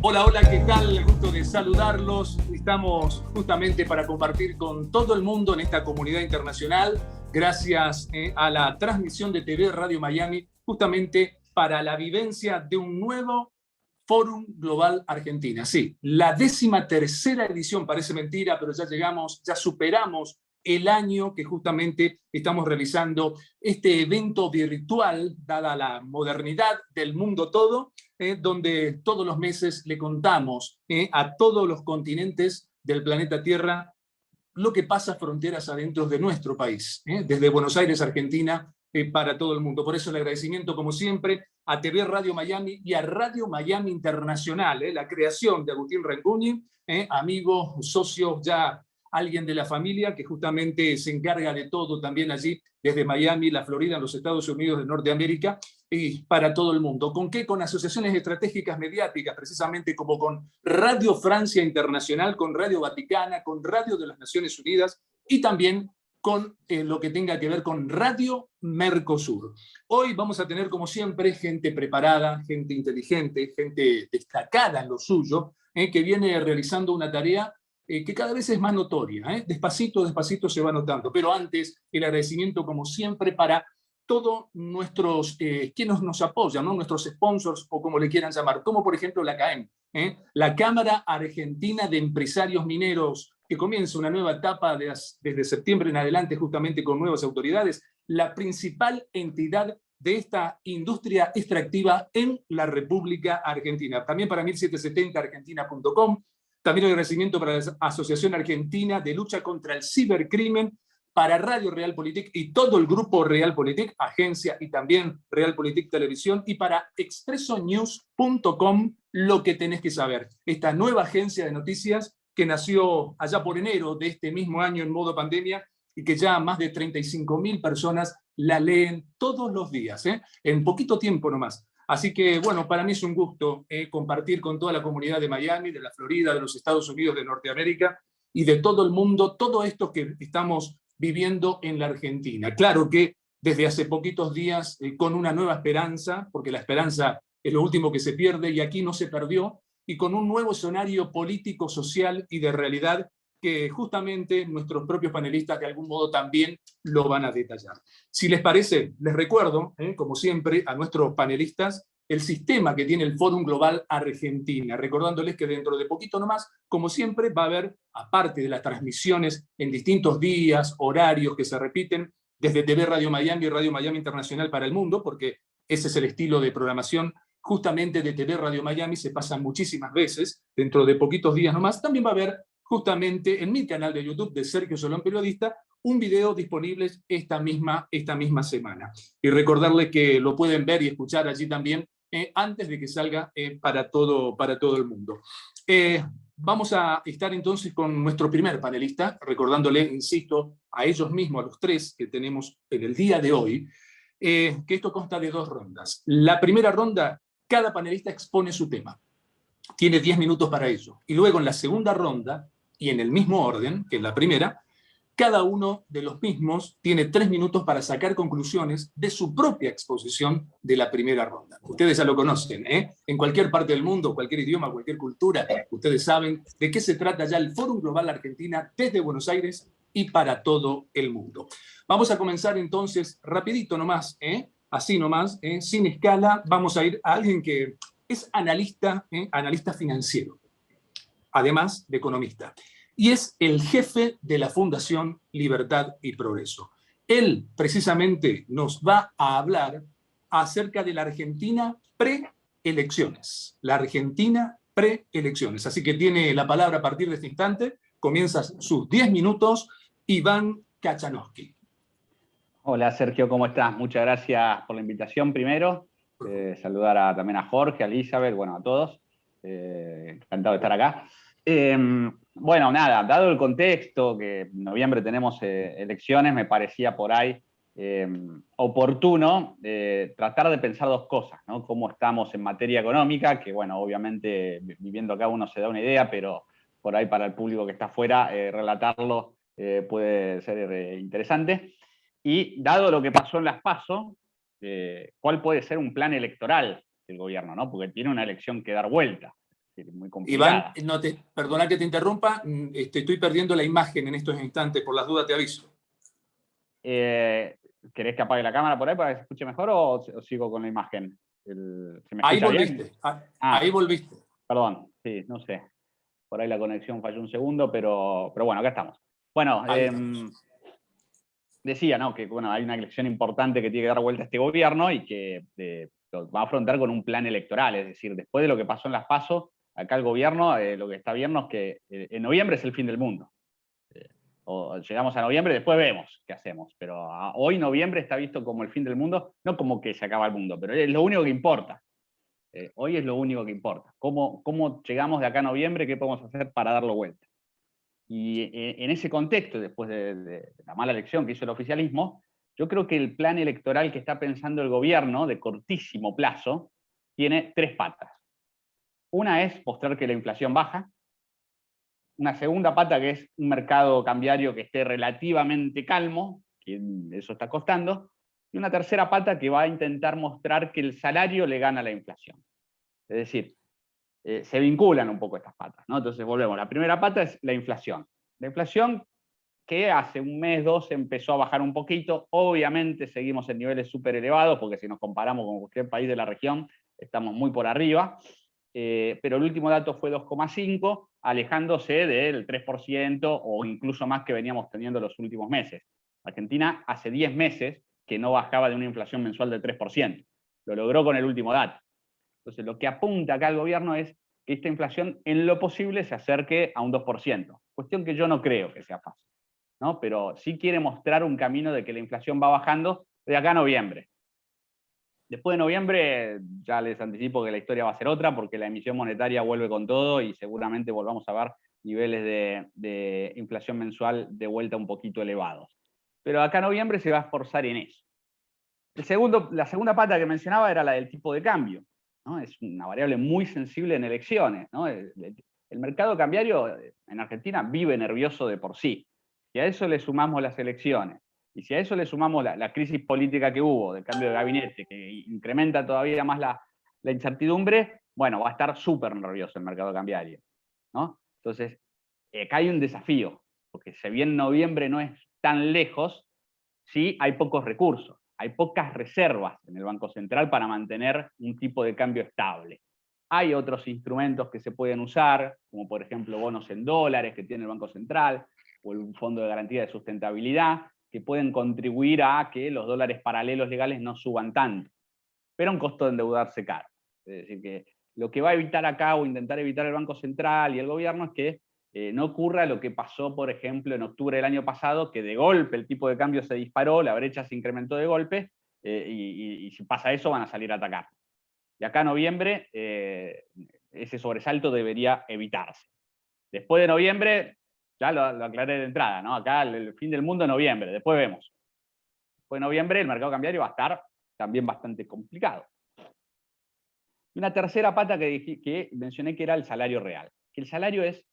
Hola, hola, ¿qué tal? El gusto de saludarlos. Estamos justamente para compartir con todo el mundo en esta comunidad internacional, gracias a la transmisión de TV Radio Miami, justamente para la vivencia de un nuevo Fórum Global Argentina. Sí, la 13ª edición, parece mentira, pero ya llegamos, ya superamos el año que justamente estamos realizando este evento virtual, dada la modernidad del mundo todo, donde todos los meses le contamos a todos los continentes del planeta Tierra lo que pasa fronteras adentro de nuestro país, desde Buenos Aires, Argentina, para todo el mundo. Por eso el agradecimiento, como siempre, a TV Radio Miami y a Radio Miami Internacional, la creación de Agustín Ranguni, amigo, socio, ya alguien de la familia que justamente se encarga de todo también allí, desde Miami, la Florida, en los Estados Unidos de Norteamérica, y para todo el mundo. ¿Con qué? Con asociaciones estratégicas mediáticas, precisamente como con Radio Francia Internacional, con Radio Vaticana, con Radio de las Naciones Unidas y también con lo que tenga que ver con Radio Mercosur. Hoy vamos a tener, como siempre, gente preparada, gente inteligente, gente destacada en lo suyo, que viene realizando una tarea que cada vez es más notoria. Despacito, despacito se va notando. Pero antes, el agradecimiento, como siempre, para todos nuestros, quienes nos apoyan, ¿no? Nuestros sponsors o como le quieran llamar, como por ejemplo la CAEM, la Cámara Argentina de Empresarios Mineros, que comienza una nueva etapa desde septiembre en adelante justamente con nuevas autoridades, la principal entidad de esta industria extractiva en la República Argentina. También para 1770argentina.com, también el agradecimiento para la Asociación Argentina de Lucha contra el Cibercrimen, para Radio Realpolitik y todo el grupo Realpolitik, agencia y también Realpolitik Televisión, y para expresonews.com, lo que tenés que saber. Esta nueva agencia de noticias que nació allá por enero de este mismo año en modo pandemia y que ya más de 35.000 personas la leen todos los días, en poquito tiempo nomás. Así que, bueno, para mí es un gusto compartir con toda la comunidad de Miami, de la Florida, de los Estados Unidos, de Norteamérica y de todo el mundo, todo esto que estamos viviendo en la Argentina. Claro que desde hace poquitos días con una nueva esperanza, porque la esperanza es lo último que se pierde y aquí no se perdió, y con un nuevo escenario político, social y de realidad que justamente nuestros propios panelistas de algún modo también lo van a detallar. Si les parece, les recuerdo, como siempre, a nuestros panelistas, el sistema que tiene el Fórum Global Argentina, recordándoles que dentro de poquito nomás, como siempre, va a haber, aparte de las transmisiones en distintos días, horarios que se repiten, desde TV Radio Miami y Radio Miami Internacional para el mundo, porque ese es el estilo de programación justamente de TV Radio Miami, se pasa muchísimas veces, dentro de poquitos días nomás, también va a haber justamente en mi canal de YouTube de Sergio Solón Periodista, un video disponible esta misma semana. Y recordarles que lo pueden ver y escuchar allí también antes de que salga para todo el mundo. Vamos a estar entonces con nuestro primer panelista, recordándole, insisto, a ellos mismos, a los tres que tenemos en el día de hoy, que esto consta de 2 rondas. La primera ronda, cada panelista expone su tema. Tiene 10 minutos para ello. Y luego en la segunda ronda, y en el mismo orden que en la primera, cada uno de los mismos tiene 3 minutos para sacar conclusiones de su propia exposición de la primera ronda. Ustedes ya lo conocen, en cualquier parte del mundo, cualquier idioma, cualquier cultura, ustedes saben de qué se trata ya el Fórum Global Argentina desde Buenos Aires y para todo el mundo. Vamos a comenzar entonces rapidito nomás, así nomás, sin escala. Vamos a ir a alguien que es analista, analista financiero, además de economista, y es el jefe de la Fundación Libertad y Progreso. Él precisamente nos va a hablar acerca de la Argentina preelecciones. La Argentina preelecciones. Así que tiene la palabra a partir de este instante. Comienza sus 10 minutos, Iván Kachanowski. Hola Sergio, ¿cómo estás? Muchas gracias por la invitación primero. Saludar también a Jorge, a Elizabeth, bueno, a todos. Encantado de estar acá. Bueno, nada, dado el contexto, que en noviembre tenemos elecciones, me parecía por ahí oportuno tratar de pensar 2 cosas, ¿no? Cómo estamos en materia económica, que bueno, obviamente viviendo acá uno se da una idea, pero por ahí para el público que está afuera, relatarlo puede ser interesante. Y dado lo que pasó en las PASO, ¿cuál puede ser un plan electoral del gobierno, ¿no? Porque tiene una elección que dar vuelta. decir, muy complicada. Iván, perdona que te interrumpa, estoy perdiendo la imagen en estos instantes, por las dudas te aviso. ¿Querés que apague la cámara por ahí para que se escuche mejor o sigo con la imagen? ¿Se me Ahí escucha volviste, bien? ahí volviste. Perdón, sí, no sé. Por ahí la conexión falló un segundo, pero bueno, acá estamos. Bueno, decía, ¿no? Que bueno, hay una elección importante que tiene que dar vuelta a este gobierno y que lo va a afrontar con un plan electoral. Es decir, después de lo que pasó en las PASO, acá el gobierno lo que está viendo es que en noviembre es el fin del mundo. O llegamos a noviembre, después vemos qué hacemos. Pero hoy noviembre está visto como el fin del mundo, no como que se acaba el mundo, pero es lo único que importa. Hoy es lo único que importa. ¿Cómo llegamos de acá a noviembre? ¿Qué podemos hacer para darlo vuelta? Y en ese contexto, después de la mala elección que hizo el oficialismo, yo creo que el plan electoral que está pensando el gobierno, de cortísimo plazo, tiene 3 patas. Una es mostrar que la inflación baja. Una segunda pata que es un mercado cambiario que esté relativamente calmo, que eso está costando. Y una tercera pata que va a intentar mostrar que el salario le gana a la inflación. Es decir, se vinculan un poco estas patas, ¿no? Entonces volvemos. La primera pata es la inflación. La inflación que hace un mes, 2 empezó a bajar un poquito. Obviamente seguimos en niveles súper elevados, porque si nos comparamos con cualquier país de la región, estamos muy por arriba. Pero el último dato fue 2,5, alejándose del 3% o incluso más que veníamos teniendo los últimos meses. Argentina hace 10 meses que no bajaba de una inflación mensual del 3%. Lo logró con el último dato. Entonces, lo que apunta acá el gobierno es que esta inflación en lo posible se acerque a un 2%. Cuestión que yo no creo que sea fácil, ¿no? Pero sí quiere mostrar un camino de que la inflación va bajando de acá a noviembre. Después de noviembre, ya les anticipo que la historia va a ser otra, porque la emisión monetaria vuelve con todo y seguramente volvamos a ver niveles de inflación mensual de vuelta un poquito elevados. Pero acá a noviembre se va a esforzar en eso. La segunda pata que mencionaba era la del tipo de cambio, ¿no? Es una variable muy sensible en elecciones, ¿no? El mercado cambiario en Argentina vive nervioso de por sí. Si a eso le sumamos las elecciones, y si a eso le sumamos la crisis política que hubo, del cambio de gabinete, que incrementa todavía más la incertidumbre, bueno, va a estar súper nervioso el mercado cambiario, ¿no? Entonces, acá hay un desafío, porque si bien noviembre no es tan lejos, sí hay pocos recursos, hay pocas reservas en el Banco Central para mantener un tipo de cambio estable. Hay otros instrumentos que se pueden usar, como por ejemplo bonos en dólares que tiene el Banco Central, o el Fondo de Garantía de Sustentabilidad, que pueden contribuir a que los dólares paralelos legales no suban tanto, pero a un costo de endeudarse caro. Es decir, que lo que va a evitar acá o intentar evitar el Banco Central y el gobierno es que no ocurra lo que pasó, por ejemplo, en octubre del año pasado, que de golpe el tipo de cambio se disparó, la brecha se incrementó de golpe, y si pasa eso van a salir a atacar. De acá a noviembre, ese sobresalto debería evitarse. Después de noviembre, ya lo aclaré de entrada, ¿no? Acá el fin del mundo en noviembre, después vemos. Después de noviembre el mercado cambiario va a estar también bastante complicado. Y una tercera pata que mencioné que era el salario real. Que el salario es,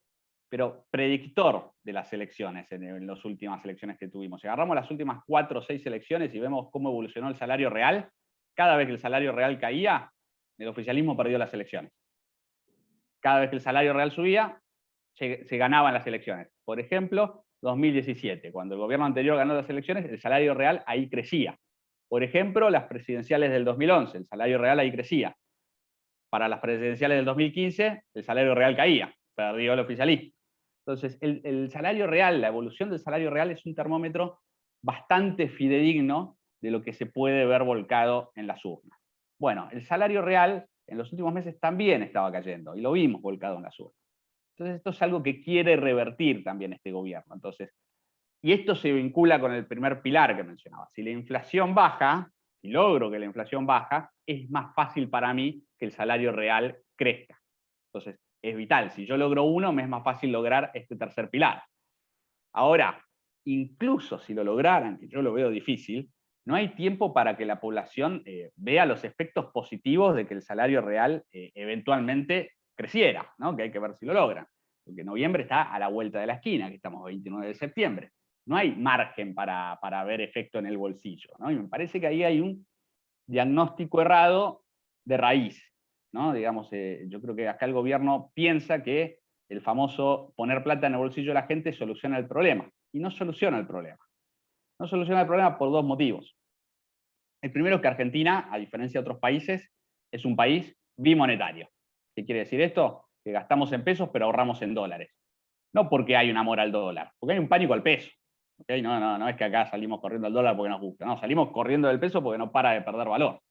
pero predictor de las elecciones, en las últimas elecciones que tuvimos. Si agarramos las últimas 4 o 6 elecciones y vemos cómo evolucionó el salario real, cada vez que el salario real caía, el oficialismo perdió las elecciones. Cada vez que el salario real subía, se ganaban las elecciones. Por ejemplo, 2017, cuando el gobierno anterior ganó las elecciones, el salario real ahí crecía. Por ejemplo, las presidenciales del 2011, el salario real ahí crecía. Para las presidenciales del 2015, el salario real caía, perdió el oficialismo. Entonces, el salario real, la evolución del salario real es un termómetro bastante fidedigno de lo que se puede ver volcado en las urnas. Bueno, el salario real en los últimos meses también estaba cayendo y lo vimos volcado en las urnas. Entonces, esto es algo que quiere revertir también este gobierno. Entonces, y esto se vincula con el primer pilar que mencionaba. Si la inflación baja, si logro que la inflación baja, es más fácil para mí que el salario real crezca. Entonces, es vital. Si yo logro uno, me es más fácil lograr este tercer pilar. Ahora, incluso si lo lograran, que yo lo veo difícil, no hay tiempo para que la población vea los efectos positivos de que el salario real eventualmente creciera, ¿no? Que hay que ver si lo logran. Porque noviembre está a la vuelta de la esquina, que estamos 29 de septiembre. No hay margen para ver efecto en el bolsillo, ¿no? Y me parece que ahí hay un diagnóstico errado de raíz. ¿no? Digamos, yo creo que acá el gobierno piensa que el famoso poner plata en el bolsillo de la gente soluciona el problema. Y no soluciona el problema. No soluciona el problema por dos motivos. El primero es que Argentina, a diferencia de otros países, es un país bimonetario. ¿Qué quiere decir esto? Que gastamos en pesos pero ahorramos en dólares. No porque hay un amor al dólar, porque hay un pánico al peso. ¿Okay? No es que acá salimos corriendo al dólar porque nos gusta. No, salimos corriendo del peso porque no para de perder valor.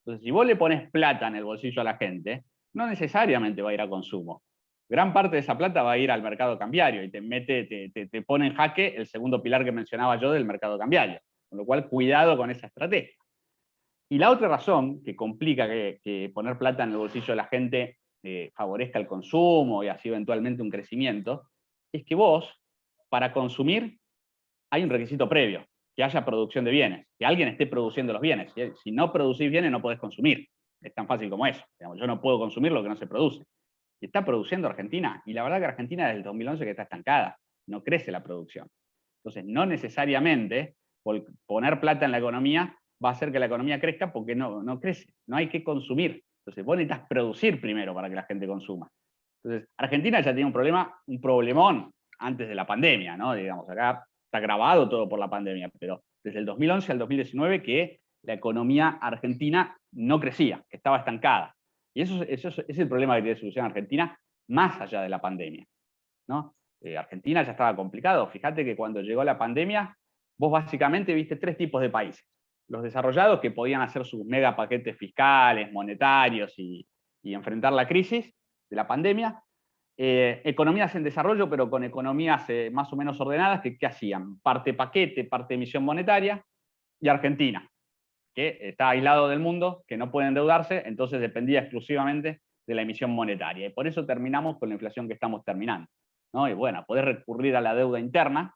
Entonces, si vos le pones plata en el bolsillo a la gente, no necesariamente va a ir a consumo. Gran parte de esa plata va a ir al mercado cambiario y te pone en jaque el segundo pilar que mencionaba yo del mercado cambiario. Con lo cual, cuidado con esa estrategia. Y la otra razón que complica que poner plata en el bolsillo de la gente favorezca el consumo y así eventualmente un crecimiento, es que vos, para consumir, hay un requisito previo, que haya producción de bienes, que alguien esté produciendo los bienes. Si no producís bienes, no podés consumir. Es tan fácil como eso. Digamos, yo no puedo consumir lo que no se produce. Y está produciendo Argentina, y la verdad que Argentina desde el 2011 que está estancada, no crece la producción. Entonces, no necesariamente poner plata en la economía va a hacer que la economía crezca porque no crece, no hay que consumir. Entonces, vos necesitas producir primero para que la gente consuma. Entonces, Argentina ya tiene un problemón antes de la pandemia, ¿no? Digamos, acá está grabado todo por la pandemia, pero desde el 2011 al 2019 que la economía argentina no crecía, que estaba estancada. Y eso es el problema que tiene solución Argentina más allá de la pandemia, ¿no? Argentina ya estaba complicado. Fíjate que cuando llegó la pandemia, vos básicamente viste tres tipos de países. Los desarrollados que podían hacer sus mega paquetes fiscales, monetarios y enfrentar la crisis de la pandemia. Economías en desarrollo, pero con economías más o menos ordenadas, que ¿qué hacían? Parte paquete, parte emisión monetaria, y Argentina, que está aislado del mundo, que no puede endeudarse, entonces dependía exclusivamente de la emisión monetaria. Y por eso terminamos con la inflación que estamos terminando, ¿no? Y bueno, podés recurrir a la deuda interna,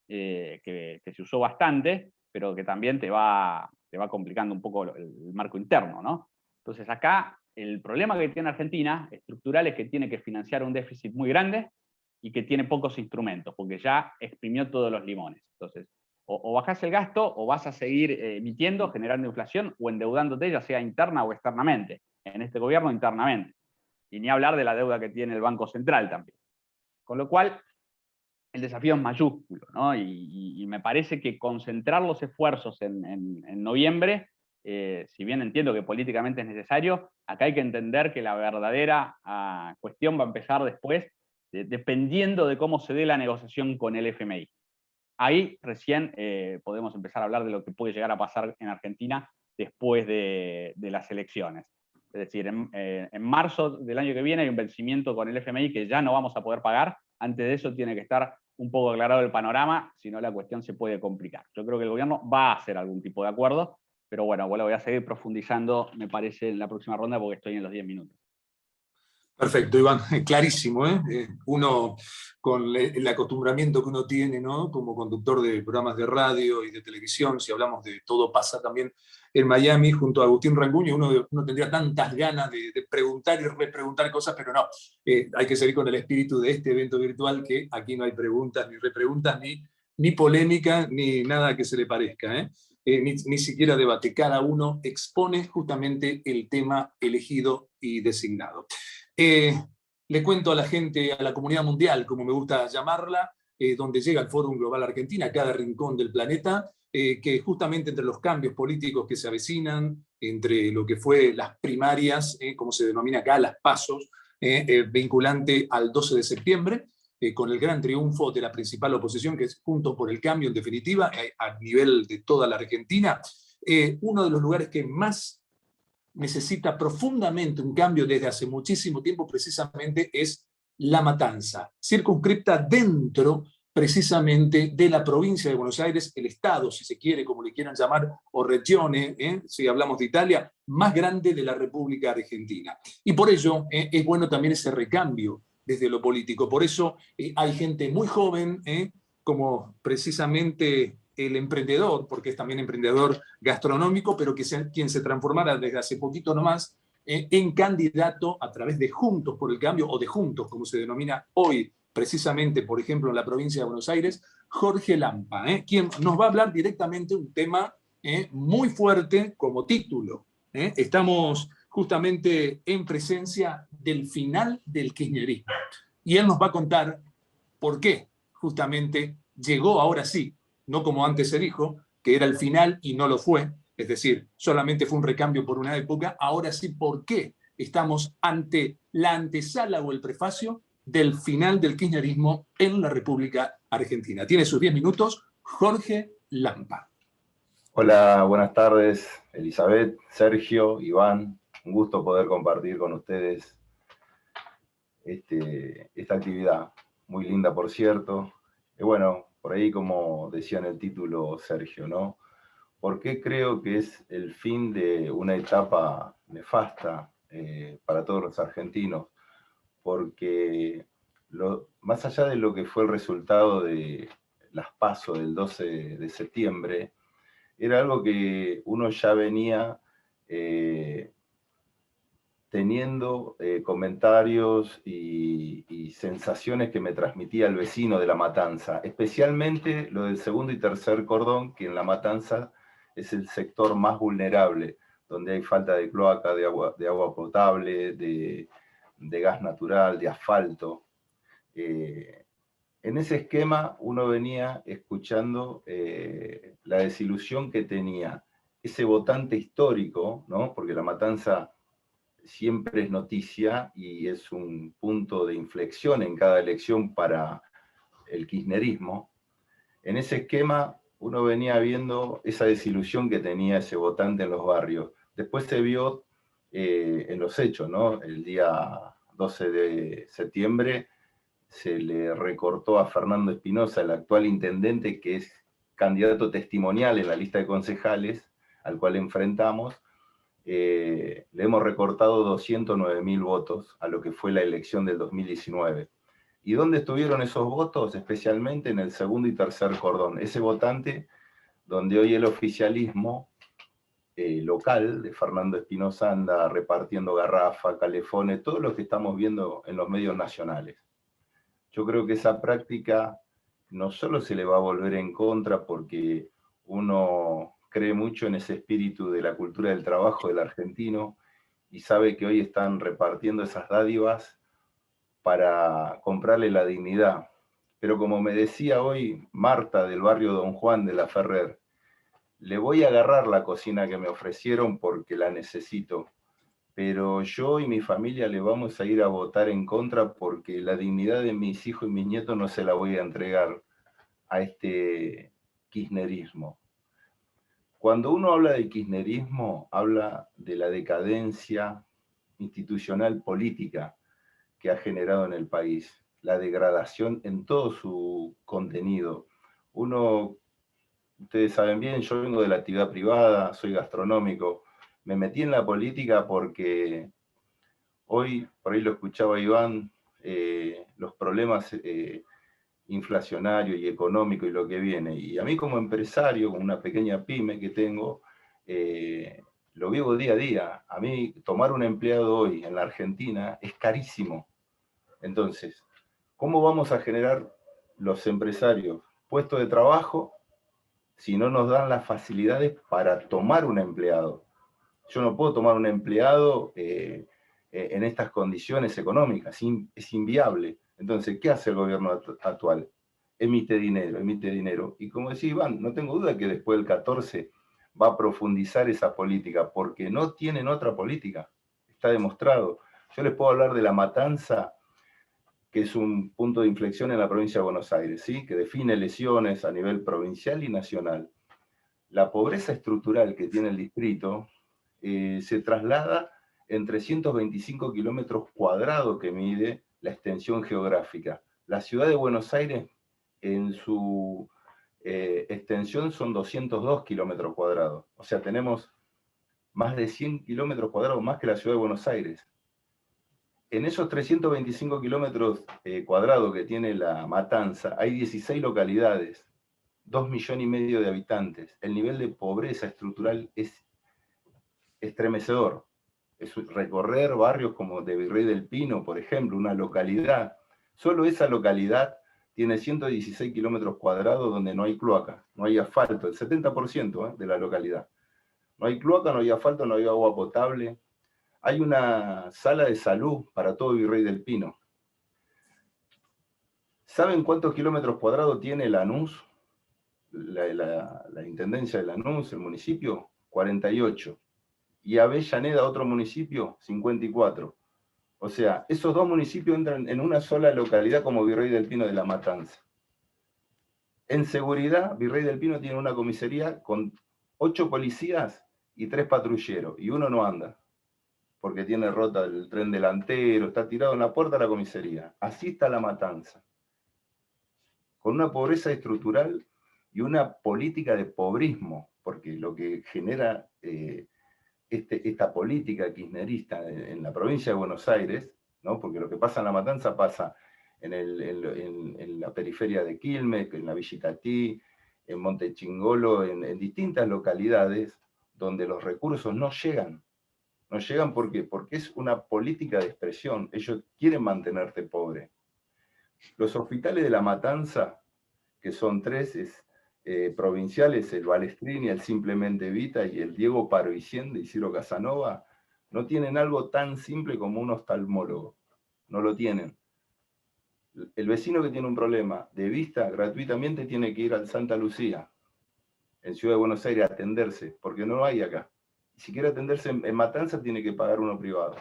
que se usó bastante, pero que también te va complicando un poco el marco interno, ¿no? Entonces acá el problema que tiene Argentina estructural es que tiene que financiar un déficit muy grande y que tiene pocos instrumentos, porque ya exprimió todos los limones. Entonces, o bajás el gasto o vas a seguir emitiendo, generando inflación o endeudándote, ya sea interna o externamente. En este gobierno, internamente. Y ni hablar de la deuda que tiene el Banco Central también. Con lo cual, el desafío es mayúsculo, ¿no? Y me parece que concentrar los esfuerzos en noviembre, si bien entiendo que políticamente es necesario, acá hay que entender que la verdadera cuestión va a empezar después, dependiendo de cómo se dé la negociación con el FMI. Ahí recién podemos empezar a hablar de lo que puede llegar a pasar en Argentina después de las elecciones. Es decir, en marzo del año que viene hay un vencimiento con el FMI que ya no vamos a poder pagar. Antes de eso tiene que estar un poco aclarado el panorama, si no la cuestión se puede complicar. Yo creo que el gobierno va a hacer algún tipo de acuerdo, pero bueno, voy a seguir profundizando, me parece, en la próxima ronda porque estoy en los 10 minutos. Perfecto, Iván, clarísimo, ¿eh? Uno con el acostumbramiento que uno tiene, ¿no? Como conductor de programas de radio y de televisión, si hablamos de Todo Pasa también en Miami, junto a Agustín Ranguño, uno tendría tantas ganas de preguntar y repreguntar cosas, pero no, hay que seguir con el espíritu de este evento virtual, que aquí no hay preguntas, ni repreguntas, ni polémica, ni nada que se le parezca, ¿eh? Ni siquiera debate, cada uno expone justamente el tema elegido y designado. Le cuento a la gente, a la comunidad mundial, como me gusta llamarla, donde llega el Fórum Global Argentina, a cada rincón del planeta, que justamente entre los cambios políticos que se avecinan, entre lo que fue las primarias, como se denomina acá, las pasos, vinculante al 12 de septiembre, con el gran triunfo de la principal oposición, que es Juntos por el Cambio, en definitiva, a nivel de toda la Argentina, uno de los lugares que más necesita profundamente un cambio desde hace muchísimo tiempo precisamente es La Matanza, circunscripta dentro precisamente de la provincia de Buenos Aires, el estado, si se quiere, como le quieran llamar, o regione, si hablamos de Italia, más grande de la República Argentina. Y por ello es bueno también ese recambio desde lo político. Por eso hay gente muy joven, como precisamente el emprendedor, porque es también emprendedor gastronómico, pero quien se transformara desde hace poquito nomás en candidato a través de Juntos por el Cambio, o de Juntos, como se denomina hoy, precisamente, por ejemplo, en la provincia de Buenos Aires, Jorge Lampa, quien nos va a hablar directamente un tema muy fuerte como título. Estamos justamente en presencia del final del kirchnerismo. Y él nos va a contar por qué justamente llegó ahora sí, no como antes se dijo, que era el final y no lo fue, es decir, solamente fue un recambio por una época, ahora sí, ¿por qué estamos ante la antesala o el prefacio del final del kirchnerismo en la República Argentina? Tiene sus 10 minutos, Jorge Lampa. Hola, buenas tardes, Elizabeth, Sergio, Iván. Un gusto poder compartir con ustedes esta actividad. Muy linda, por cierto. Y bueno, por ahí, como decía en el título Sergio, ¿no? ¿Por qué creo que es el fin de una etapa nefasta para todos los argentinos? Porque más allá de lo que fue el resultado de las PASO del 12 de septiembre, era algo que uno ya venía teniendo comentarios y sensaciones que me transmitía el vecino de La Matanza, especialmente lo del segundo y tercer cordón, que en La Matanza es el sector más vulnerable, donde hay falta de cloaca, de agua potable, de gas natural, de asfalto. En ese esquema uno venía escuchando la desilusión que tenía ese votante histórico, ¿no? Porque La Matanza siempre es noticia y es un punto de inflexión en cada elección para el kirchnerismo. En ese esquema uno venía viendo esa desilusión que tenía ese votante en los barrios. Después se vio en los hechos, ¿no? El día 12 de septiembre se le recortó a Fernando Espinosa, el actual intendente, que es candidato testimonial en la lista de concejales, al cual enfrentamos. Le hemos recortado 209.000 votos a lo que fue la elección del 2019. ¿Y dónde estuvieron esos votos? Especialmente en el segundo y tercer cordón. Ese votante donde hoy el oficialismo local de Fernando Espinosa anda repartiendo garrafas, calefones, todo lo que estamos viendo en los medios nacionales. Yo creo que esa práctica no solo se le va a volver en contra porque uno cree mucho en ese espíritu de la cultura del trabajo del argentino y sabe que hoy están repartiendo esas dádivas para comprarle la dignidad. Pero como me decía hoy Marta del barrio Don Juan de la Ferrer, le voy a agarrar la cocina que me ofrecieron porque la necesito, pero yo y mi familia le vamos a ir a votar en contra porque la dignidad de mis hijos y mis nietos no se la voy a entregar a este kirchnerismo. Cuando uno habla del kirchnerismo, habla de la decadencia institucional política que ha generado en el país, la degradación en todo su contenido. Ustedes saben bien, yo vengo de la actividad privada, soy gastronómico, me metí en la política porque hoy, por ahí lo escuchaba Iván, los problemas inflacionarios y económicos y lo que viene. Y a mí como empresario, con una pequeña pyme que tengo, lo vivo día a día. A mí tomar un empleado hoy en la Argentina es carísimo. Entonces, ¿cómo vamos a generar los empresarios puestos de trabajo si no nos dan las facilidades para tomar un empleado? Yo no puedo tomar un empleado en estas condiciones económicas, es inviable. Entonces, ¿qué hace el gobierno actual? Emite dinero. Y como decía Iván, no tengo duda que después del 14 va a profundizar esa política, porque no tienen otra política, está demostrado. Yo les puedo hablar de La Matanza, que es un punto de inflexión en la provincia de Buenos Aires, ¿sí? Que define elecciones a nivel provincial y nacional. La pobreza estructural que tiene el distrito se traslada en 325 kilómetros cuadrados que mide la extensión geográfica. La ciudad de Buenos Aires, en su extensión, son 202 kilómetros cuadrados. O sea, tenemos más de 100 kilómetros cuadrados más que la ciudad de Buenos Aires. En esos 325 kilómetros cuadrados que tiene La Matanza, hay 16 localidades, 2,5 millones de habitantes. El nivel de pobreza estructural es estremecedor. Es recorrer barrios como de Virrey del Pino, por ejemplo, una localidad. Solo esa localidad tiene 116 kilómetros cuadrados donde no hay cloaca, no hay asfalto, el 70% de la localidad. No hay cloaca, no hay asfalto, no hay agua potable. Hay una sala de salud para todo Virrey del Pino. ¿Saben cuántos kilómetros cuadrados tiene Lanús? La intendencia de Lanús, el municipio, 48. Y Avellaneda, otro municipio, 54. O sea, esos dos municipios entran en una sola localidad como Virrey del Pino de La Matanza. En seguridad, Virrey del Pino tiene una comisaría con 8 policías y 3 patrulleros, y uno no anda, porque tiene rota el tren delantero, está tirado en la puerta de la comisaría. Así está La Matanza, con una pobreza estructural y una política de pobrismo, porque lo que genera esta política kirchnerista en la provincia de Buenos Aires, ¿no? Porque lo que pasa en La Matanza pasa en la periferia de Quilmes, en la Villa Itatí, en Montechingolo, en distintas localidades donde los recursos no llegan. No llegan ¿por qué? Porque es una política de expresión. Ellos quieren mantenerte pobre. Los hospitales de La Matanza, que son 3 provinciales, el Balestrini, el Simplemente Vita y el Diego Paroicien de Isidro Casanova, no tienen algo tan simple como un oftalmólogo. No lo tienen. El vecino que tiene un problema de vista, gratuitamente tiene que ir al Santa Lucía, en Ciudad de Buenos Aires, a atenderse, porque no hay acá. Y si quiere atenderse en Matanza, tiene que pagar uno privado.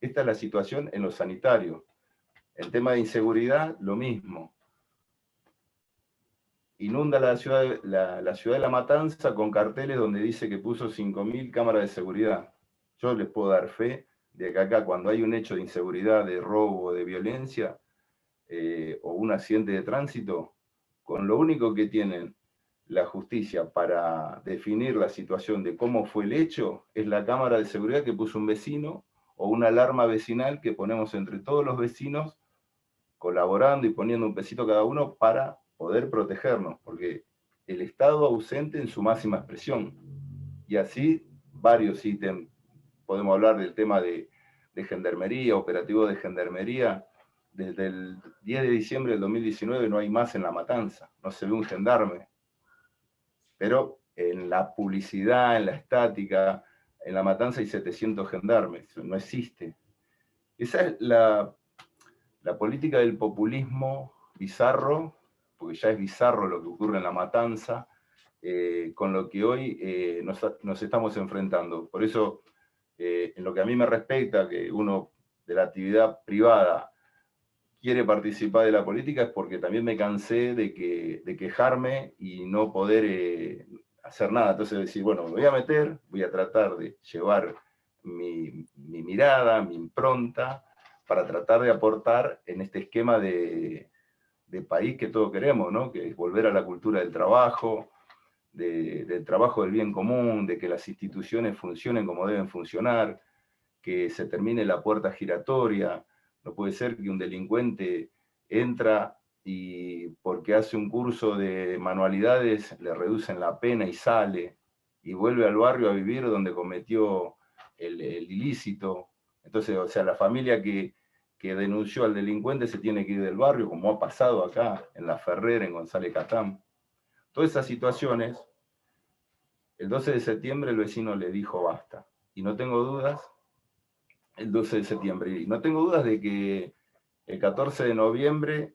Esta es la situación en lo sanitario. El tema de inseguridad, lo mismo. Inunda la ciudad de La Matanza con carteles donde dice que puso 5.000 cámaras de seguridad. Yo les puedo dar fe de que acá, cuando hay un hecho de inseguridad, de robo, de violencia, o un accidente de tránsito, con lo único que tienen la justicia para definir la situación de cómo fue el hecho, es la cámara de seguridad que puso un vecino, o una alarma vecinal que ponemos entre todos los vecinos, colaborando y poniendo un pesito cada uno para poder protegernos, porque el Estado ausente en su máxima expresión. Y así varios ítems. Podemos hablar del tema de gendarmería, operativo de gendarmería. Desde el 10 de diciembre del 2019 no hay más en La Matanza, no se ve un gendarme. Pero en la publicidad, en la estática, en La Matanza hay 700 gendarmes, no existe. Esa es la política del populismo bizarro, porque ya es bizarro lo que ocurre en La Matanza, con lo que hoy nos estamos enfrentando. Por eso, en lo que a mí me respecta, que uno de la actividad privada quiere participar de la política, es porque también me cansé de quejarme y no poder hacer nada. Entonces decir, bueno, me voy a meter, voy a tratar de llevar mi mirada, mi impronta, para tratar de aportar en este esquema de país que todos queremos, ¿no? Que es volver a la cultura del trabajo, del trabajo del bien común, de que las instituciones funcionen como deben funcionar, que se termine la puerta giratoria. No puede ser que un delincuente entra y porque hace un curso de manualidades le reducen la pena y sale, y vuelve al barrio a vivir donde cometió el ilícito. Entonces, o sea, la familia que denunció al delincuente se tiene que ir del barrio, como ha pasado acá, en La Ferrera, en González Catán. Todas esas situaciones, el 12 de septiembre el vecino le dijo basta. Y no tengo dudas, el 12 de septiembre, y no tengo dudas de que el 14 de noviembre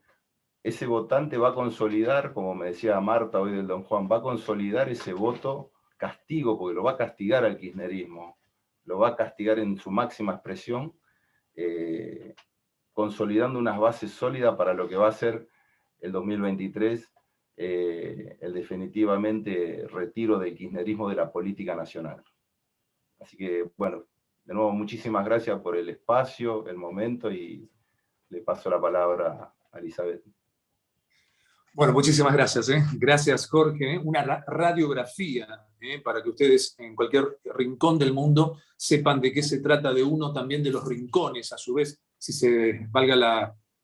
ese votante va a consolidar, como me decía Marta hoy del Don Juan, va a consolidar ese voto castigo, porque lo va a castigar al kirchnerismo, lo va a castigar en su máxima expresión, consolidando unas bases sólidas para lo que va a ser el 2023, el definitivamente retiro del kirchnerismo de la política nacional. Así que, bueno, de nuevo, muchísimas gracias por el espacio, el momento, y le paso la palabra a Elizabeth. Bueno, muchísimas gracias. Gracias, Jorge. Una radiografía para que ustedes en cualquier rincón del mundo sepan de qué se trata de uno también de los rincones, a su vez, si se valga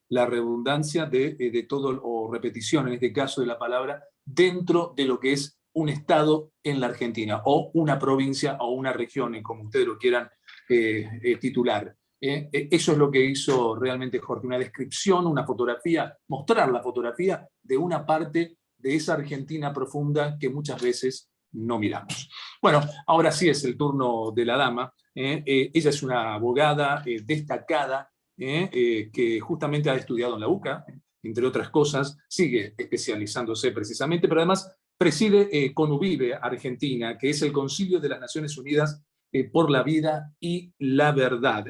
la redundancia, de todo, o repetición en este caso de la palabra, dentro de lo que es un estado en la Argentina, o una provincia o una región, como ustedes lo quieran titular. Eso es lo que hizo realmente Jorge, una descripción, una fotografía, mostrar la fotografía de una parte de esa Argentina profunda que muchas veces no miramos. Bueno, ahora sí es el turno de la dama. Ella es una abogada destacada que justamente ha estudiado en la UCA, entre otras cosas, sigue especializándose precisamente, pero además preside CONUVIVE Argentina, que es el Concilio de las Naciones Unidas por la Vida y la Verdad.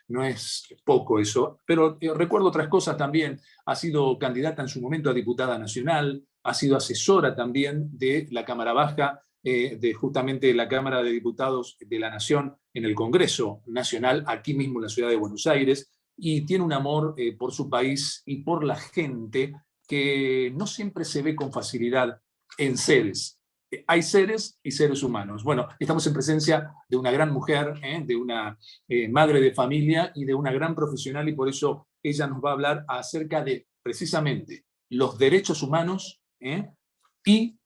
No es poco eso, pero recuerdo otras cosas también. Ha sido candidata en su momento a diputada nacional, ha sido asesora también de la Cámara Baja, de justamente la Cámara de Diputados de la Nación en el Congreso Nacional, aquí mismo en la ciudad de Buenos Aires, y tiene un amor por su país y por la gente que no siempre se ve con facilidad en seres. Hay seres y seres humanos. Bueno, estamos en presencia de una gran mujer, de una madre de familia y de una gran profesional, y por eso ella nos va a hablar acerca de precisamente los derechos humanos y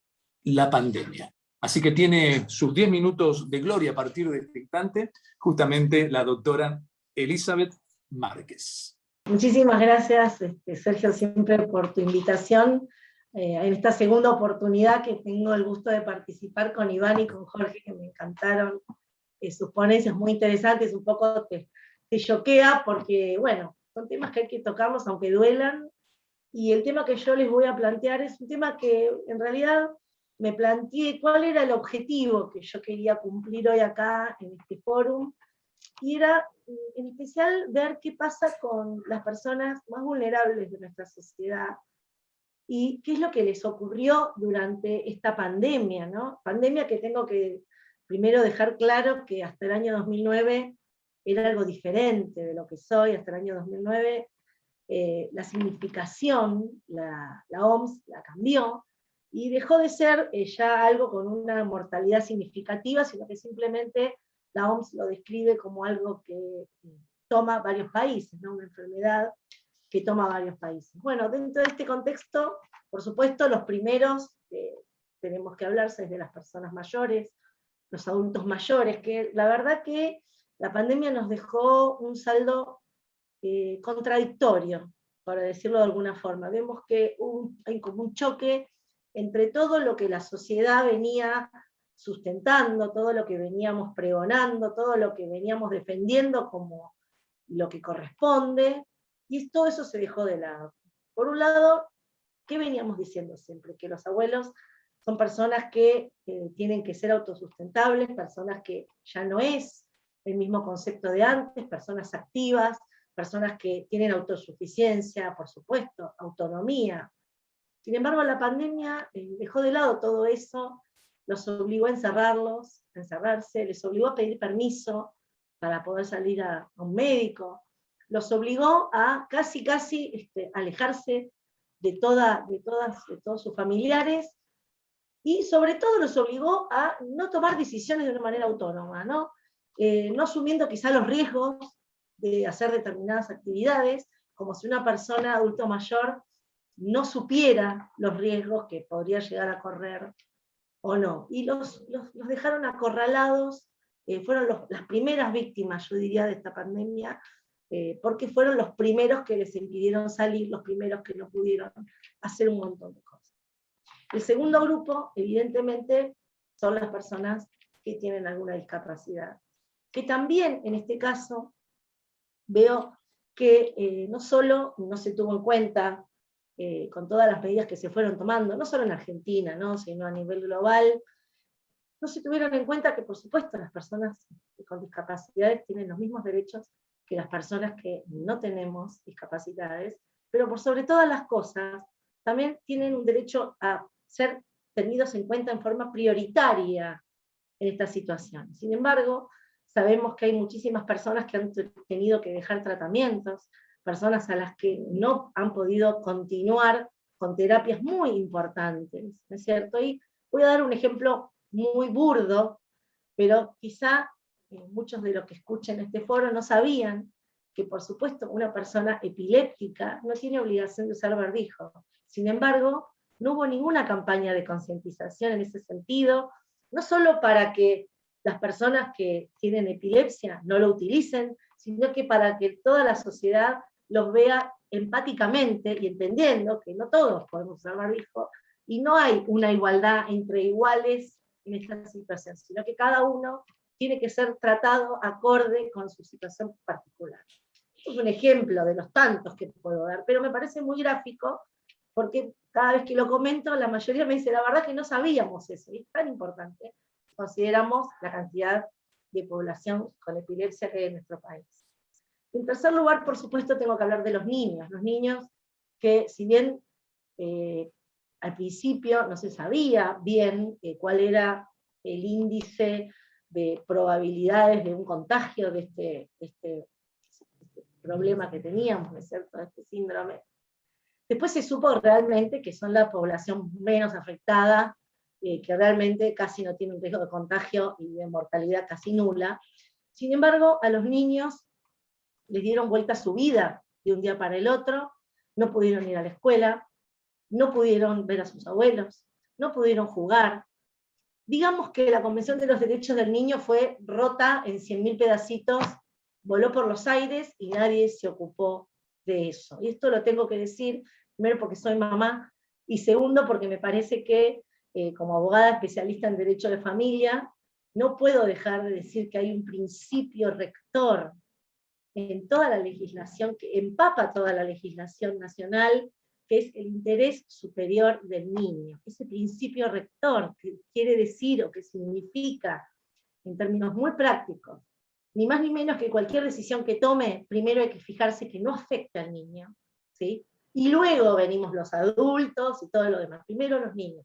la pandemia. Así que tiene sus 10 minutos de gloria a partir de este instante, justamente la doctora Elizabeth Márquez. Muchísimas gracias, Sergio, siempre por tu invitación. En esta segunda oportunidad que tengo el gusto de participar con Iván y con Jorge, que me encantaron sus ponencias muy interesantes, un poco te choquea porque, bueno, son temas que hay que tocarlos aunque duelan, y el tema que yo les voy a plantear es un tema que en realidad me planteé cuál era el objetivo que yo quería cumplir hoy acá en este fórum, y era en especial ver qué pasa con las personas más vulnerables de nuestra sociedad, y qué es lo que les ocurrió durante esta pandemia, ¿no? Pandemia que tengo que primero dejar claro que hasta el año 2009 era algo diferente de lo que soy. Hasta el año 2009 la significación, la OMS la cambió, y dejó de ser ya algo con una mortalidad significativa, sino que simplemente la OMS lo describe como algo que toma varios países, ¿no? Una enfermedad que toma varios países. Bueno, dentro de este contexto, por supuesto, los primeros tenemos que hablar desde las personas mayores, los adultos mayores, que la verdad que la pandemia nos dejó un saldo contradictorio, para decirlo de alguna forma. Vemos que hay como un choque entre todo lo que la sociedad venía sustentando, todo lo que veníamos pregonando, todo lo que veníamos defendiendo como lo que corresponde, y todo eso se dejó de lado. Por un lado, ¿qué veníamos diciendo siempre? Que los abuelos son personas que tienen que ser autosustentables, personas que ya no es el mismo concepto de antes, personas activas, personas que tienen autosuficiencia, por supuesto, autonomía. Sin embargo, la pandemia dejó de lado todo eso, los obligó a encerrarse, les obligó a pedir permiso para poder salir a un médico, los obligó a casi alejarse de todos sus familiares, y sobre todo los obligó a no tomar decisiones de una manera autónoma, no asumiendo quizá los riesgos de hacer determinadas actividades, como si una persona adulto mayor no supiera los riesgos que podría llegar a correr o no. Y los dejaron acorralados, fueron las primeras víctimas, yo diría, de esta pandemia, porque fueron los primeros que les impidieron salir, los primeros que no pudieron hacer un montón de cosas. El segundo grupo, evidentemente, son las personas que tienen alguna discapacidad, que también, en este caso, veo que no solo no se tuvo en cuenta con todas las medidas que se fueron tomando, no solo en Argentina, ¿no? Sino a nivel global, no se tuvieron en cuenta que, por supuesto, las personas con discapacidades tienen los mismos derechos que las personas que no tenemos discapacidades, pero por sobre todas las cosas, también tienen un derecho a ser tenidos en cuenta en forma prioritaria en esta situación. Sin embargo, sabemos que hay muchísimas personas que han tenido que dejar tratamientos, personas a las que no han podido continuar con terapias muy importantes, ¿no es cierto? Y voy a dar un ejemplo muy burdo, pero quizá muchos de los que escuchen este foro no sabían que, por supuesto, una persona epiléptica no tiene obligación de usar barbijo. Sin embargo, no hubo ninguna campaña de concientización en ese sentido, no solo para que las personas que tienen epilepsia no lo utilicen, sino que para que toda la sociedad los vea empáticamente y entendiendo que no todos podemos usar barbijo, y no hay una igualdad entre iguales en esta situación, sino que cada uno tiene que ser tratado acorde con su situación particular. Es un ejemplo de los tantos que puedo dar, pero me parece muy gráfico, porque cada vez que lo comento, la mayoría me dice, la verdad que no sabíamos eso, y es tan importante, consideramos la cantidad de población con epilepsia que hay en nuestro país. En tercer lugar, por supuesto, tengo que hablar de los niños que si bien al principio no se sabía bien cuál era el índice de probabilidades de un contagio de este problema que teníamos, ¿no es cierto?, de este síndrome. Después se supo realmente que son la población menos afectada, que realmente casi no tiene un riesgo de contagio y de mortalidad casi nula. Sin embargo, a los niños les dieron vuelta a su vida de un día para el otro, no pudieron ir a la escuela, no pudieron ver a sus abuelos, no pudieron jugar. Digamos que la Convención de los Derechos del Niño fue rota en 100.000 pedacitos, voló por los aires y nadie se ocupó de eso. Y esto lo tengo que decir, primero porque soy mamá, y segundo porque me parece que como abogada especialista en derecho de familia, no puedo dejar de decir que hay un principio rector en toda la legislación, que empapa toda la legislación nacional, que es el interés superior del niño. Ese principio rector, que quiere decir o que significa, en términos muy prácticos, ni más ni menos que cualquier decisión que tome, primero hay que fijarse que no afecte al niño, ¿sí? Y luego venimos los adultos y todo lo demás. Primero los niños.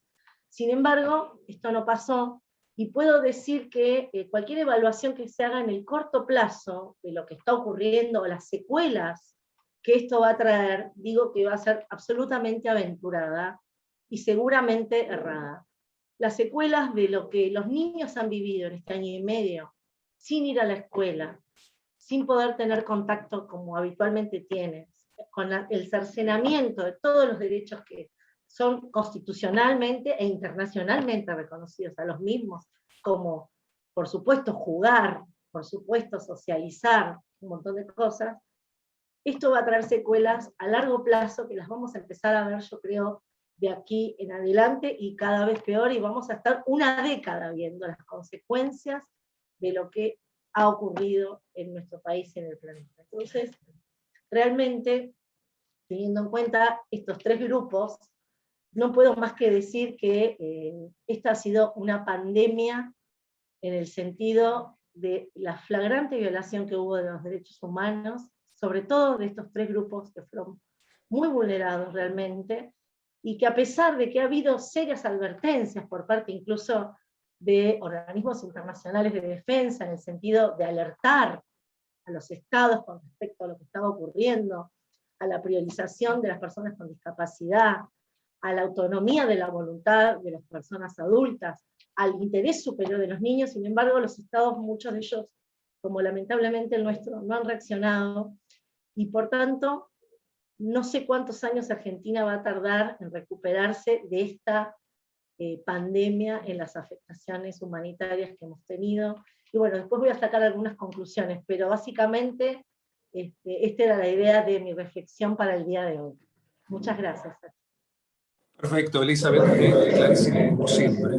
Sin embargo, esto no pasó, y puedo decir que cualquier evaluación que se haga en el corto plazo de lo que está ocurriendo, o las secuelas que esto va a traer, digo que va a ser absolutamente aventurada y seguramente errada. Las secuelas de lo que los niños han vivido en este año y medio, sin ir a la escuela, sin poder tener contacto como habitualmente tienen, con el cercenamiento de todos los derechos que son constitucionalmente e internacionalmente reconocidos a los mismos, como, por supuesto, jugar, por supuesto, socializar, un montón de cosas. Esto va a traer secuelas a largo plazo que las vamos a empezar a ver, yo creo, de aquí en adelante, y cada vez peor, y vamos a estar una década viendo las consecuencias de lo que ha ocurrido en nuestro país y en el planeta. Entonces, realmente, teniendo en cuenta estos tres grupos, no puedo más que decir que esta ha sido una pandemia en el sentido de la flagrante violación que hubo de los derechos humanos, sobre todo de estos tres grupos que fueron muy vulnerados realmente, y que a pesar de que ha habido serias advertencias por parte incluso de organismos internacionales de defensa, en el sentido de alertar a los estados con respecto a lo que estaba ocurriendo, a la priorización de las personas con discapacidad, a la autonomía de la voluntad de las personas adultas, al interés superior de los niños. Sin embargo, los estados, muchos de ellos, como lamentablemente el nuestro, no han reaccionado, y por tanto, no sé cuántos años Argentina va a tardar en recuperarse de esta pandemia en las afectaciones humanitarias que hemos tenido. Y bueno, después voy a sacar algunas conclusiones, pero básicamente esta era la idea de mi reflexión para el día de hoy. Muchas gracias. Perfecto, Elizabeth, clarísimo como siempre.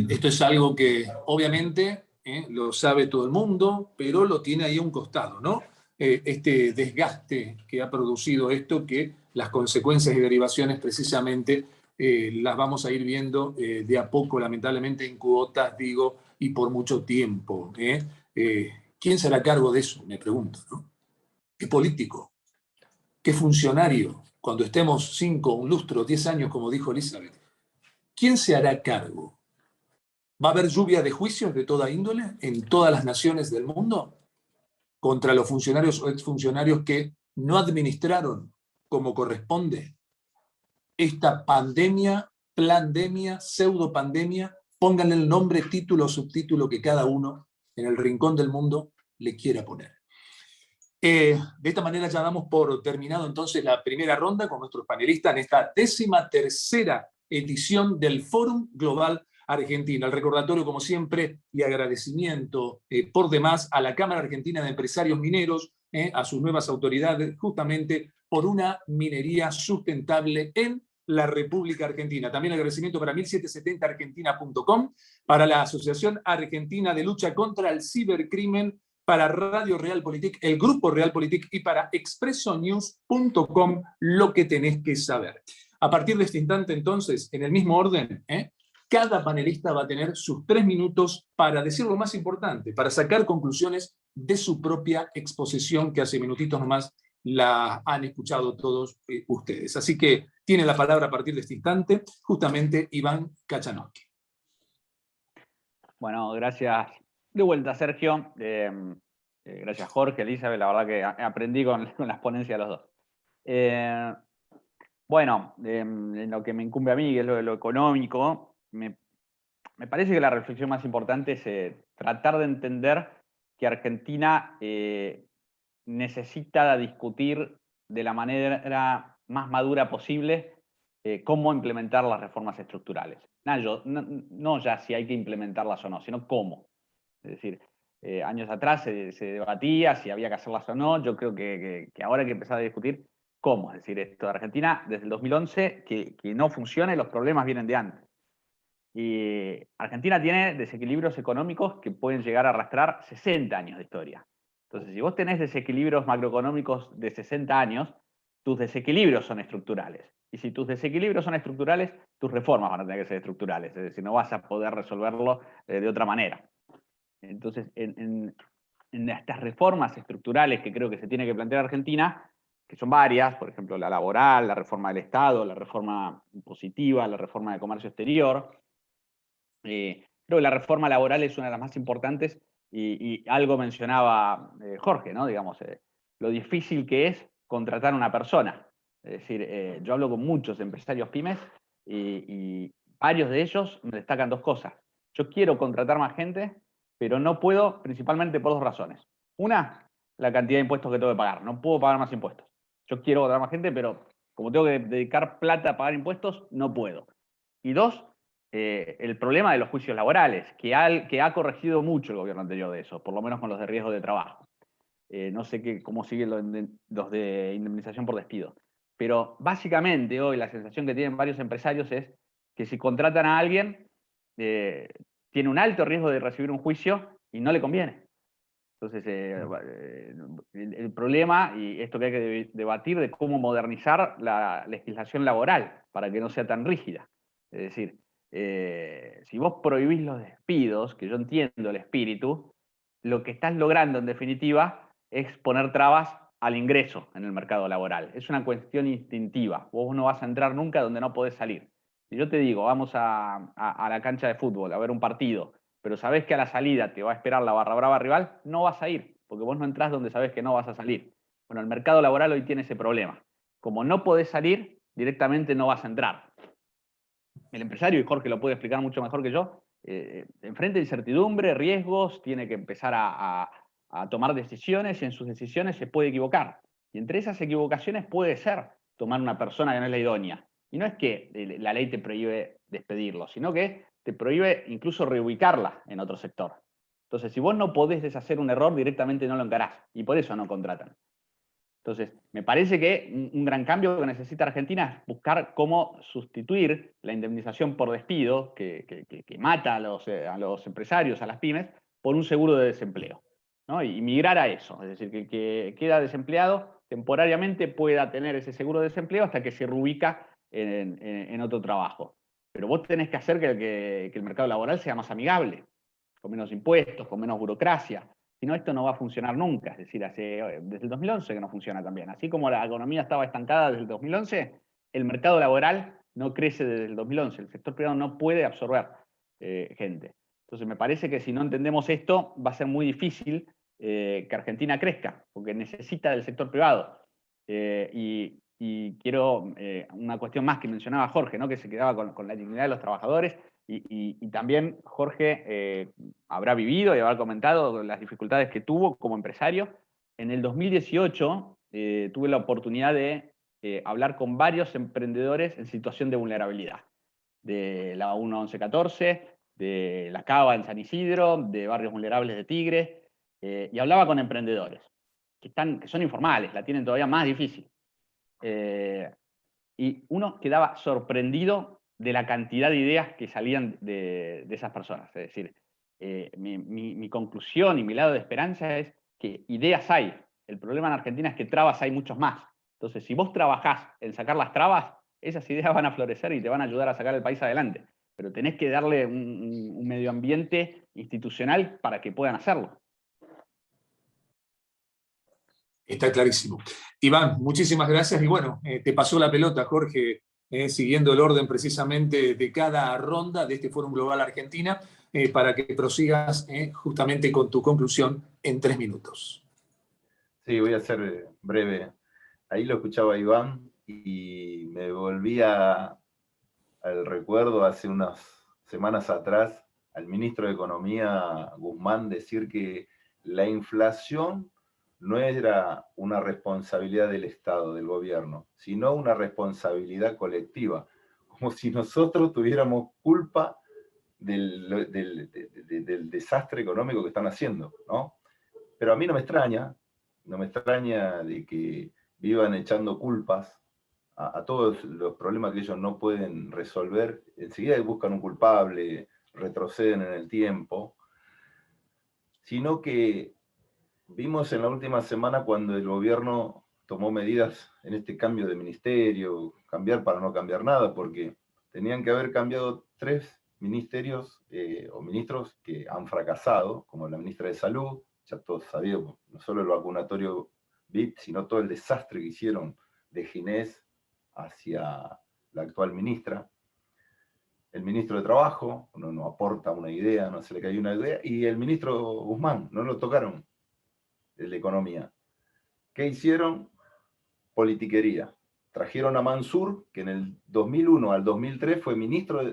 Esto es algo que obviamente lo sabe todo el mundo, pero lo tiene ahí a un costado, ¿no? Este desgaste que ha producido esto, que las consecuencias y derivaciones precisamente las vamos a ir viendo de a poco, lamentablemente en cuotas, digo, y por mucho tiempo. ¿Quién será a cargo de eso? Me pregunto, ¿no? ¿Qué político? ¿Qué funcionario? Cuando estemos 5, un lustro, 10 años, como dijo Elizabeth, ¿quién se hará cargo? ¿Va a haber lluvia de juicios de toda índole en todas las naciones del mundo contra los funcionarios o exfuncionarios que no administraron como corresponde esta pandemia, plandemia, pseudopandemia? Pónganle el nombre, título o subtítulo que cada uno en el rincón del mundo le quiera poner. De esta manera ya damos por terminado entonces la primera ronda con nuestros panelistas en esta 13ª edición del Fórum Global Argentina. El recordatorio, como siempre, y agradecimiento por demás a la Cámara Argentina de Empresarios Mineros, a sus nuevas autoridades, justamente por una minería sustentable en la República Argentina. También agradecimiento para 1770argentina.com, para la Asociación Argentina de Lucha contra el Cibercrimen, para Radio Realpolitik, el Grupo Realpolitik y para expresonews.com, lo que tenés que saber. A partir de este instante, entonces, en el mismo orden, cada panelista va a tener sus 3 minutos para decir lo más importante, para sacar conclusiones de su propia exposición, que hace minutitos nomás la han escuchado todos ustedes. Así que tiene la palabra a partir de este instante justamente Iván Kachanowski. Bueno, gracias de vuelta, Sergio. Gracias, Jorge, Elizabeth. La verdad que aprendí con las ponencias de los dos. Bueno, en lo que me incumbe a mí, que es lo económico, me parece que la reflexión más importante es tratar de entender que Argentina necesita discutir de la manera más madura posible cómo implementar las reformas estructurales. No ya si hay que implementarlas o no, sino cómo. Es decir, años atrás se debatía si había que hacerlas o no. Yo creo que ahora hay que empezar a discutir cómo. Es decir, esto de Argentina, desde el 2011, que no funcione, los problemas vienen de antes. Y Argentina tiene desequilibrios económicos que pueden llegar a arrastrar 60 años de historia. Entonces, si vos tenés desequilibrios macroeconómicos de 60 años, tus desequilibrios son estructurales. Y si tus desequilibrios son estructurales, tus reformas van a tener que ser estructurales. Es decir, no vas a poder resolverlo de otra manera. Entonces, en estas reformas estructurales que creo que se tiene que plantear Argentina, que son varias, por ejemplo, la laboral, la reforma del Estado, la reforma impositiva, la reforma de comercio exterior, creo que la reforma laboral es una de las más importantes y algo mencionaba Jorge, ¿no? Digamos, lo difícil que es contratar a una persona. Es decir, yo hablo con muchos empresarios pymes y varios de ellos me destacan 2 cosas. Yo quiero contratar más gente, pero no puedo, principalmente por 2 razones. Una, la cantidad de impuestos que tengo que pagar. No puedo pagar más impuestos. Yo quiero contratar más gente, pero como tengo que dedicar plata a pagar impuestos, no puedo. Y 2, el problema de los juicios laborales, que ha corregido mucho el gobierno anterior de eso, por lo menos con los de riesgo de trabajo. No sé cómo siguen los de indemnización por despido. Pero básicamente hoy la sensación que tienen varios empresarios es que si contratan a alguien, tiene un alto riesgo de recibir un juicio y no le conviene. Entonces, el problema, y esto que hay que debatir, de cómo modernizar la legislación laboral para que no sea tan rígida. Es decir, si vos prohibís los despidos, que yo entiendo el espíritu, lo que estás logrando en definitiva es poner trabas al ingreso en el mercado laboral. Es una cuestión instintiva. Vos no vas a entrar nunca donde no podés salir. Si yo te digo, vamos a la cancha de fútbol a ver un partido, pero sabés que a la salida te va a esperar la barra brava rival, no vas a ir, porque vos no entrás donde sabés que no vas a salir. Bueno, el mercado laboral hoy tiene ese problema. Como no podés salir, directamente no vas a entrar. El empresario, y Jorge lo puede explicar mucho mejor que yo, enfrenta incertidumbre, riesgos, tiene que empezar a tomar decisiones y en sus decisiones se puede equivocar. Y entre esas equivocaciones puede ser tomar una persona que no es la idónea. Y no es que la ley te prohíbe despedirlo, sino que te prohíbe incluso reubicarla en otro sector. Entonces, si vos no podés deshacer un error, directamente no lo encarás. Y por eso no contratan. Entonces, me parece que un gran cambio que necesita Argentina es buscar cómo sustituir la indemnización por despido, que mata a los empresarios, a las pymes, por un seguro de desempleo, ¿no? Y migrar a eso. Es decir, que el que queda desempleado temporariamente pueda tener ese seguro de desempleo hasta que se reubica en otro trabajo. Pero vos tenés que hacer que el mercado laboral sea más amigable, con menos impuestos, con menos burocracia. Si no, esto no va a funcionar nunca. Es decir, desde el 2011 que no funciona tan bien. Así como la economía estaba estancada desde el 2011, el mercado laboral no crece desde el 2011. El sector privado no puede absorber gente. Entonces, me parece que si no entendemos esto, va a ser muy difícil que Argentina crezca, porque necesita del sector privado. Y quiero una cuestión más que mencionaba Jorge, ¿no? Que se quedaba con la dignidad de los trabajadores. Y también Jorge habrá vivido y habrá comentado las dificultades que tuvo como empresario. En el 2018 tuve la oportunidad de hablar con varios emprendedores en situación de vulnerabilidad. De la 1114, de la Cava en San Isidro, de barrios vulnerables de Tigre. Y hablaba con emprendedores que son informales, la tienen todavía más difícil. y uno quedaba sorprendido de la cantidad de ideas que salían de esas personas. Es decir, mi conclusión y mi lado de esperanza es que ideas hay. El problema en Argentina es que trabas hay muchos más. Entonces, si vos trabajás en sacar las trabas, esas ideas van a florecer y te van a ayudar a sacar el país adelante. Pero tenés que darle un medio ambiente institucional para que puedan hacerlo. Está clarísimo. Iván, muchísimas gracias. Y bueno, te pasó la pelota, Jorge, siguiendo el orden precisamente de cada ronda de este Fórum Global Argentina, para que prosigas justamente con tu conclusión en 3 minutos. Sí, voy a ser breve. Ahí lo escuchaba Iván y me volvía al recuerdo hace unas semanas atrás al ministro de Economía, Guzmán, decir que la inflación no era una responsabilidad del Estado, del gobierno, sino una responsabilidad colectiva, como si nosotros tuviéramos culpa del desastre económico que están haciendo, ¿no? Pero a mí no me extraña de que vivan echando culpas a todos los problemas que ellos no pueden resolver. Enseguida buscan un culpable, retroceden en el tiempo, sino que vimos en la última semana cuando el gobierno tomó medidas en este cambio de ministerio, cambiar para no cambiar nada, porque tenían que haber cambiado 3 ministerios o ministros que han fracasado, como la ministra de Salud, ya todos sabíamos, no solo el vacunatorio VIP, sino todo el desastre que hicieron de Ginés hacia la actual ministra. El ministro de Trabajo no aporta una idea, no se le cae una idea, y el ministro Guzmán, no lo tocaron, el de Economía. ¿Qué hicieron? Politiquería. Trajeron a Mansur, que en el 2001 al 2003 fue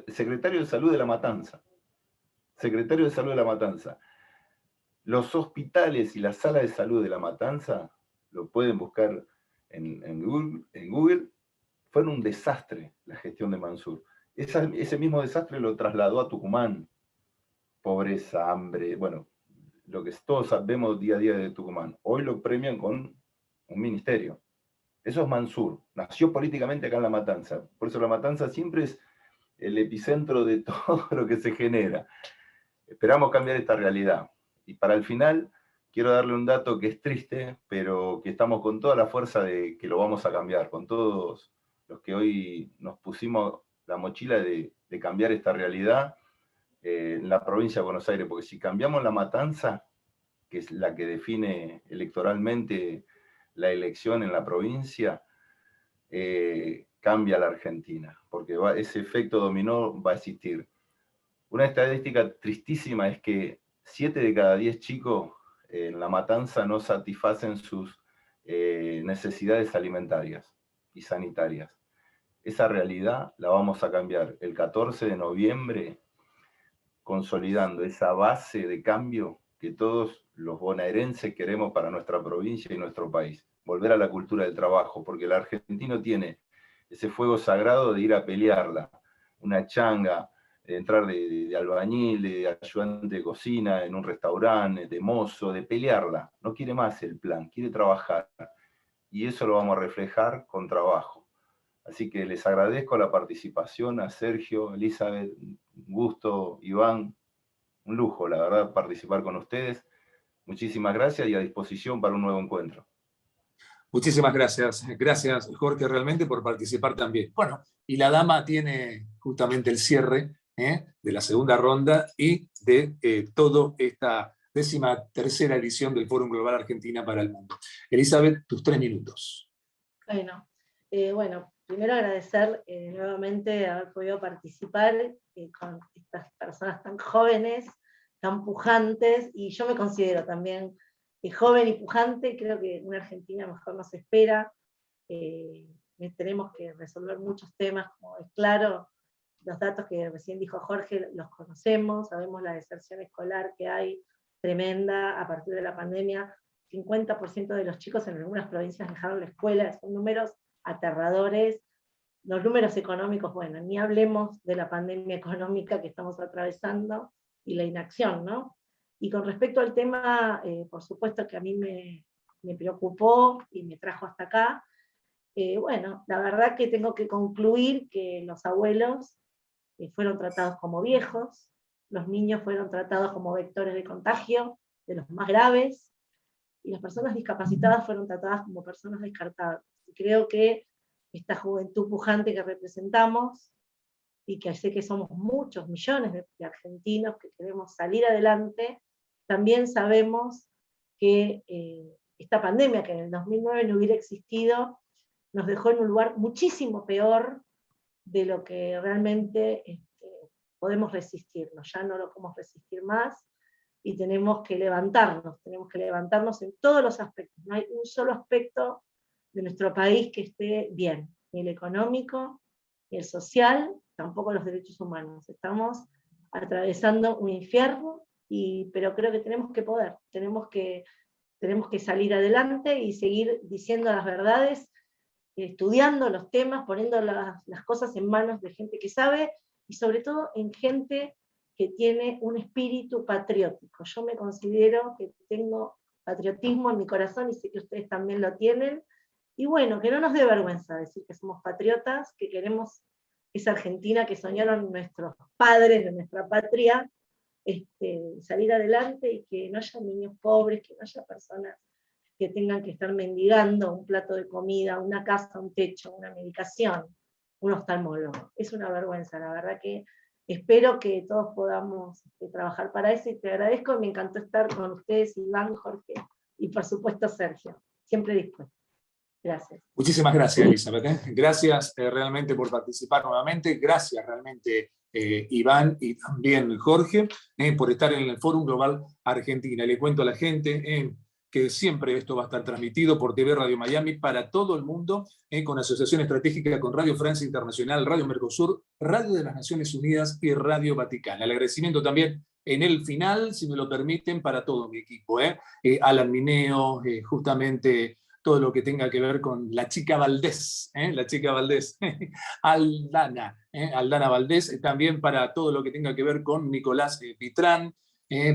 secretario de Salud de La Matanza. Secretario de Salud de La Matanza. Los hospitales y la sala de salud de La Matanza, lo pueden buscar en Google, fueron un desastre la gestión de Mansur. Ese mismo desastre lo trasladó a Tucumán. Pobreza, hambre, bueno, lo que todos vemos día a día de Tucumán. Hoy lo premian con un ministerio. Eso es Mansur. Nació políticamente acá en La Matanza. Por eso La Matanza siempre es el epicentro de todo lo que se genera. Esperamos cambiar esta realidad. Y para el final, quiero darle un dato que es triste, pero que estamos con toda la fuerza de que lo vamos a cambiar, con todos los que hoy nos pusimos la mochila de cambiar esta realidad en la provincia de Buenos Aires, porque si cambiamos La Matanza, que es la que define electoralmente la elección en la provincia, cambia la Argentina, porque ese efecto dominó va a existir. Una estadística tristísima es que 7 de cada 10 chicos en La Matanza no satisfacen sus necesidades alimentarias y sanitarias. Esa realidad la vamos a cambiar el 14 de noviembre, consolidando esa base de cambio que todos los bonaerenses queremos para nuestra provincia y nuestro país. Volver a la cultura del trabajo, porque el argentino tiene ese fuego sagrado de ir a pelearla, una changa, de entrar de albañil, de ayudante de cocina en un restaurante, de mozo, de pelearla. No quiere más el plan, quiere trabajar. Y eso lo vamos a reflejar con trabajo. Así que les agradezco la participación a Sergio, Elizabeth, un gusto, Iván, un lujo, la verdad, participar con ustedes. Muchísimas gracias y a disposición para un nuevo encuentro. Muchísimas gracias. Gracias, Jorge, realmente por participar también. Bueno, y la dama tiene justamente el cierre de la segunda ronda y de toda esta 13ª edición del Fórum Global Argentina para el Mundo. Elizabeth, tus 3 minutos. Bueno, primero agradecer nuevamente haber podido participar con estas personas tan jóvenes, tan pujantes, y yo me considero también joven y pujante. Creo que una Argentina mejor nos espera. Tenemos que resolver muchos temas, como es claro, los datos que recién dijo Jorge los conocemos, sabemos la deserción escolar que hay, tremenda, a partir de la pandemia. 50% de los chicos en algunas provincias dejaron la escuela, son números aterradores. Los números económicos, bueno, ni hablemos de la pandemia económica que estamos atravesando y la inacción, ¿no? Y con respecto al tema, por supuesto que a mí me preocupó y me trajo hasta acá, bueno, la verdad que tengo que concluir que los abuelos fueron tratados como viejos, los niños fueron tratados como vectores de contagio, de los más graves, y las personas discapacitadas fueron tratadas como personas descartadas. Y creo que esta juventud pujante que representamos, y que sé que somos muchos millones de argentinos que queremos salir adelante, también sabemos que esta pandemia, que en el 2009 no hubiera existido, nos dejó en un lugar muchísimo peor de lo que realmente podemos resistirnos. Ya no lo podemos resistir más, y tenemos que levantarnos en todos los aspectos. No hay un solo aspecto de nuestro país que esté bien, ni el económico, ni el social, tampoco los derechos humanos. Estamos atravesando un infierno, pero creo que tenemos que poder, tenemos que salir adelante y seguir diciendo las verdades, estudiando los temas, poniendo las cosas en manos de gente que sabe, y sobre todo en gente que tiene un espíritu patriótico. Yo me considero que tengo patriotismo en mi corazón, y sé que ustedes también lo tienen, y bueno, que no nos dé vergüenza decir que somos patriotas, que queremos esa Argentina que soñaron nuestros padres de nuestra patria, salir adelante, y que no haya niños pobres, que no haya personas que tengan que estar mendigando un plato de comida, una casa, un techo, una medicación, un oftalmólogo. Es una vergüenza, la verdad que espero que todos podamos trabajar para eso, y te agradezco, me encantó estar con ustedes, Iván, Jorge, y por supuesto Sergio, siempre dispuesto. Gracias. Muchísimas gracias, Elizabeth. Gracias realmente por participar nuevamente. Gracias realmente, Iván, y también Jorge, por estar en el Fórum Global Argentina. Le cuento a la gente que siempre esto va a estar transmitido por TV Radio Miami para todo el mundo, con asociación estratégica con Radio Francia Internacional, Radio Mercosur, Radio de las Naciones Unidas y Radio Vaticana. El agradecimiento también en el final, si me lo permiten, para todo mi equipo, Alan Mineo, justamente todo lo que tenga que ver con la chica Valdés, Aldana Valdés, también para todo lo que tenga que ver con Nicolás Pitrán,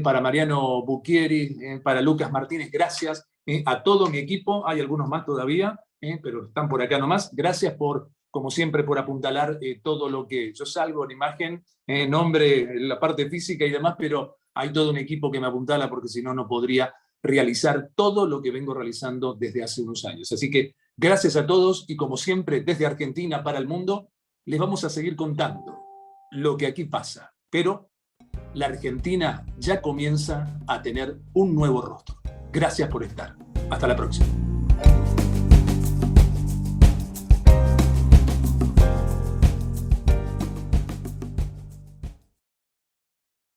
para Mariano Bucchieri, para Lucas Martínez, gracias a todo mi equipo, hay algunos más todavía, pero están por acá nomás. Gracias por, como siempre, por apuntalar todo lo que yo salgo en imagen, nombre, la parte física y demás, pero hay todo un equipo que me apuntala, porque si no, no podría realizar todo lo que vengo realizando desde hace unos años. Así que gracias a todos, y como siempre, desde Argentina para el mundo, les vamos a seguir contando lo que aquí pasa, pero la Argentina ya comienza a tener un nuevo rostro. Gracias por estar. Hasta la próxima.